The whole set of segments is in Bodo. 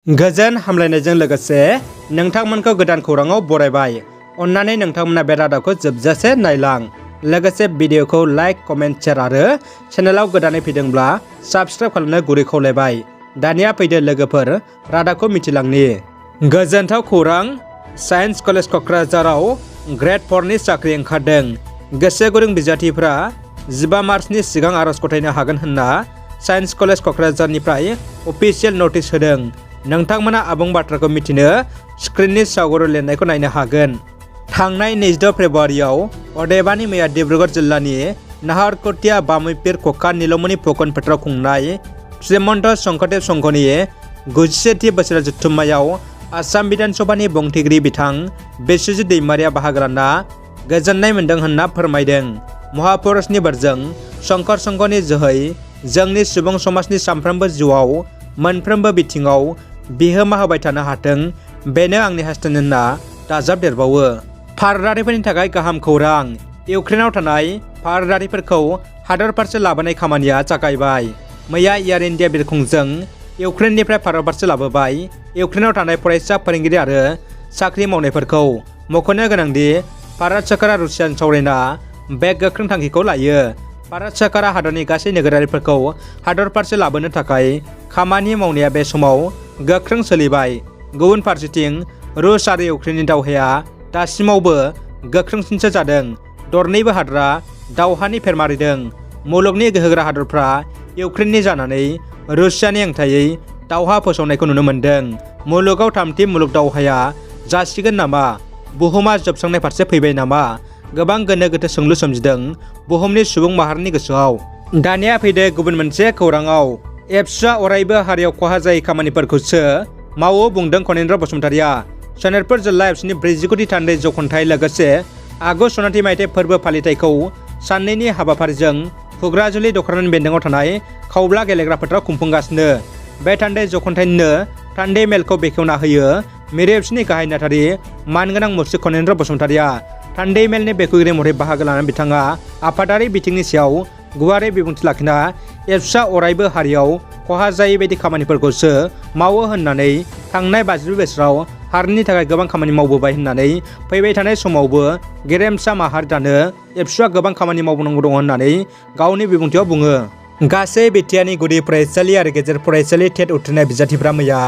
गोजोन हामलायनायजों लोगोसे नोंथांमोनखौ गोदान खौराङाव बरायबाय। अन्नानै नोंथांमोना बे रादाबखौ जोबजासे नायलां। लोगोसे भिडिअखौ लाइक, कमेन्ट, शेयार आरो चेनेलाव गोदानै फैदोंब्ला साबस्क्राइब खालामनो गुरै खावलायबाय। दानिया फैदो लोगोफोर रादाबखौ मिथिलांनि। गोजोनथाव खौरां, साइन्स कलेज क'क्राझाराव ग्रेड 4 नि साख्रि ओंखारदों। गोसो गुदुं बिजाथिफोरा 15 मार्चनि सिगां आर'ज गथायनो हागोन होनना साइन्स कलेज क'क्राझारनिफ्राय अफिसियेल नटिस होदों। नोंथांमोना आबुं बाथ्राखौ मिथिनो स्क्रिननि सावगारि लिरनायखौ नायनो हागोन। थांनाय 26 फेब्रुआरियाव अदेबानि मैया डिब्रुगड़ जिल्लानि नाहरकटिया बामैपिर कका नीलमणि फुकन फोथाराव खुंनाय श्रीमन्त शंकरदेव संघनि 91थि बोसोरारि जथुम्मायाव आसाम बिधान सभानि बुंथिगिरि बिथां बिस्वजित दैमारिया बाहागो लाना गोजोननाय मोन्दों होनना फोरमायदों। महापुरुषनि बोरजों शंकर संघनि जोहै जोंनि सुबुं समाजनि सानफ्रोमबो जिउआव मोनफ्रोमबो बिथिङाव बिहोमा होबाय थानो हाथों, बेनो आंनि हास्थायनाय होनना दाजाबदेरबावो। भारतारिफोरनि थाखाय गाहाम खौरां, इउक्रेनाव थानाय भारतारिफोरखौ हादर फारसे लाबोनाय खामानिया जागायबाय। मैया एयार इन्डिया बिरखंजों इउक्रेननिफ्राय भारत फारसे लाबोबाय। इउक्रेनाव थानाय फरायसा, फोरोंगिरि आरो साख्रि मावनायफोरखौ मख'नो गोनांदि भारत सोरखारा रुसियाजों सावरायना बे गोख्रों थांखिखौ लायो। भारत सोरखारा हादरनि गासै नोगोरारिफोरखौ हादर फारसे लाबोनो थाखाय खामानि मावनाया बे समाव गोख्रों सोलिबाय। गुबुन फारसेथिं रुस आरो इउक्रेननि दावहाया दासिमावबो गोख्रोंसिनसो जादों। दरनैबो हादरा दावहानि फेर मारिदों। मुलुगनि गोहोगोरा हादरफ्रा इउक्रेननि जानानै रुसियानि हेंथायै दावहा फोसावनायखौ नुनो मोन्दों। मुलुगाव थामथि मुलुग दावहाया जासिगोन नामा? बुहुमा जोबस्रांनाय फारसे फैबाय नामा? गोबां गोनो गोथो सोंलु सोमजिदों बुहुमनि सुबुं माहारिनि गोसोआव। दानिया फैदो गुबुन मोनसे खौराङाव। एबसुआ अरायबो हारियाव खहा जायै खामानिफोरखौसो मावो बुंदों खनेन्द्र बसुमतारिया। सनितपुर जिल्ला एबसुनि 49थि थान्दै जौखोन्दाय लोगोसे आगु सनाथि मायथाइ फोरबो फालिथायखौ साननैनि हाबाफारिजों हुग्राजुलि दख'रानि बेन्दोङाव थानाय खावब्ला गेलेग्रा फोथाराव खुंफुंगासिनो। बे थान्दै जौखोन्दायनिनो थान्दै मेलखौ बेखेवना होयो मिरु एबसुनि गाहाय नेहाथारि मानगोनां मुस्रि खनेन्द्र बसुमतारिया। थान्दै मेलनि बेखेवगिरि महरै बाहागो लानानै बिथाङा आफादारि बिथिंनि सायाव गुवारै बिबुंथि लाखिना एबसुआ अरायबो हारियाव खहा जायै बायदि खामानिफोरखौसो मावो होननानै थांनाय 52 बोसोराव हारिनि थाखाय गोबां खामानि मावबोबाय होननानै फैबाय थानाय समावबो गेरेमसा माहारि दानो एबसुआ गोबां खामानि मावनांगौ दं होननानै गावनि बिबुंथियाव बुङो। गासै बिटिआरनि गुदि फरायसालि आरो गेजेर फरायसालि टेट उथ्रिनाय बिजाथिफ्रा मैया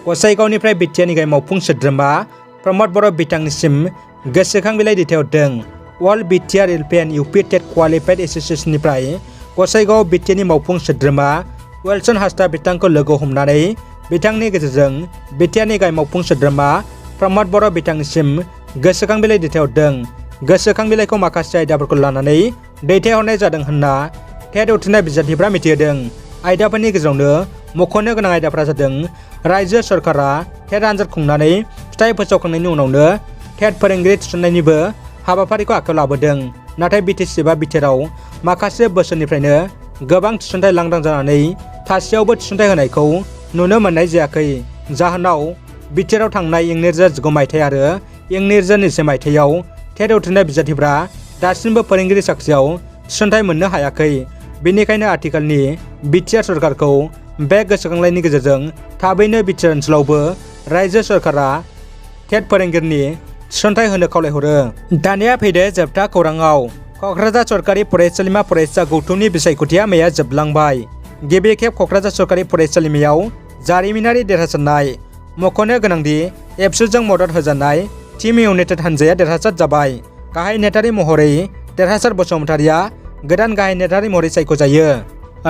गसाइगावनिफ्राय बिटिआरनि गाहाय मावफुं सोद्रोमा प्रमद बर' बिथांनिसिम गोसोखां बिलाइ दैथायहरदों। All BTR LP and UP TET qualified एस'सिएशननिफ्राय गसाइगाव बिटिआरनि मावफुं सोद्रोमा वेलसन हांसदा बिथांखौ लोगो हमनानै बिथांनि गेजेरजों बिटिआरनि गाहाय मावफुं सोद्रोमा प्रमद बर' बिथांनिसिम गोसोखां बिलाइ दैथायहरदों। गोसोखां बिलाइखौ माखासे आयदाफोरखौ लानानै दैथायहरनाय जादों होनना टेट उथ्रिनाय बिजाथिफ्रा मिथिहोदों। आयदाफोरनि गेजेरावनो मख'नो गोनां आयदाफोरा जादों रायजो सरकारा टेट आनजाद खुंनानै फिथाइ फोसावखांनायनि उनावनो टेट फोरोंगिरि थिसननायनिबो हाबाफारिखौ आखायाव लाबोदों। नाथाय बिटिसि एबा बिटिआरआव माखासे बोसोरनिफ्रायनो गोबां थिसनथाइ लांदां जानानै थासेयावबो थिसनथाइ होनायखौ नुनो मोननाय जायाखै। जाहोनाव बिटिआरआव थांनाय इं 2019 मायथाइ आरो इं 2020 मायथाइयाव टेट उथ्रिनाय बिजाथिफ्रा दासिमबो फोरोंगिरि साख्रियाव थिसनथाइ मोननो हायाखै। बेनिखायनो आथिखालनि बिटिआर सरकारखौ बे गोसोखांलायनि गेजेरजों थाबैनो बिटिआर ओनसोलावबो रायजो सरकारा टेट फोरोंगिरिनि थिसनथाइ होनो खावलायहरो। दानिया फैदो जोबथा खौराङाव। क'क्राझार सरकारि फरायसालिमा फरायसा गौथुमनि बिसायख'थिया मैया जोबलांबाय। गिबि खेब क'क्राझार सरकारि फरायसालिमायाव जारिमिनारि देरहासारनाय। मख'नो गोनांदि एबसुजों मदद होजानाय टीम इउनाइटेड हानजाया देरहासार जाबाय। गाहाय नेहाथारि महरै देरहासार बसुमतारिया गोदान गाहाय नेहाथारि महरै सायख'जायो।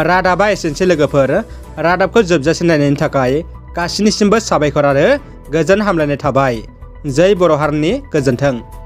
रादाबा एसेनोसै लोगोफोर। रादाबखौ जोबजासिम नायनायनि थाखाय गासिनिसिमबो साबायखर आरो गोजोन हामलायनाय थाबाय। जै बर' हारिनि गोजोन्थों।